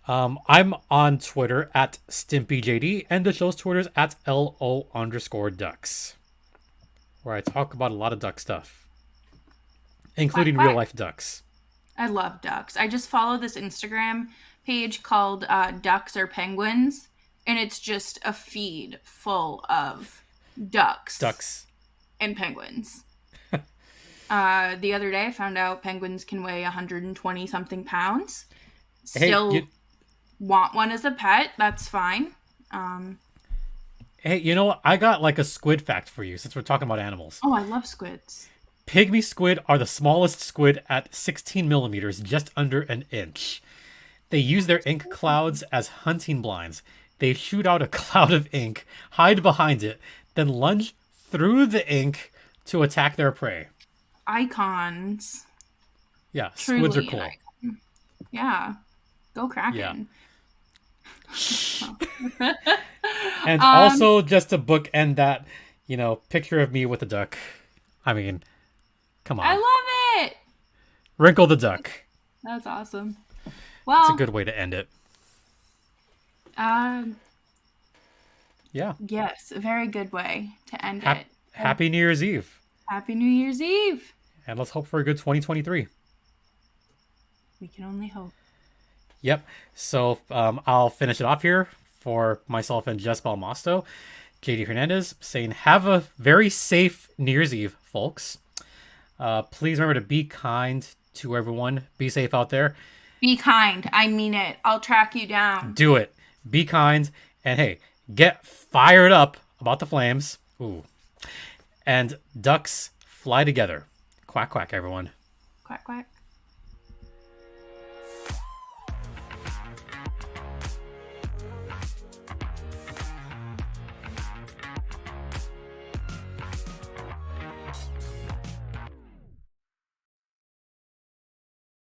I'm on Twitter at StimpyJD, and the show's Twitter's at LO_ducks, where I talk about a lot of duck stuff, including Quack, real life ducks. I love ducks. I just follow this Instagram page called Ducks or Penguins, and it's just a feed full of ducks and penguins. The other day I found out penguins can weigh 120 something pounds. Still want one as a pet. That's fine. Hey, you know what? I got like a squid fact for you, since we're talking about animals. Oh, I love squids. Pygmy squid are the smallest squid at 16 millimeters, just under an inch. They use their ink clouds as hunting blinds. They shoot out a cloud of ink, hide behind it, then lunge through the ink to attack their prey. Icons. Yeah, Truly squids are cool. Yeah. Go Kraken. Yeah. And also, just to bookend that, picture of me with a duck. I mean, come on. I love it. Wrinkle the Duck. That's awesome. Well, It's a good way to end it. Yeah. Yes, a very good way to end it. Happy New Year's Eve. Happy New Year's Eve. And let's hope for a good 2023. We can only hope. Yep. So I'll finish it off here for myself and Jess Belmosto. JD Hernandez saying, have a very safe New Year's Eve, folks. Please remember to be kind to everyone. Be safe out there. Be kind. I mean it. I'll track you down. Do it. Be kind. And hey, get fired up about the Flames. Ooh. And ducks fly together. Quack, quack, everyone. Quack, quack.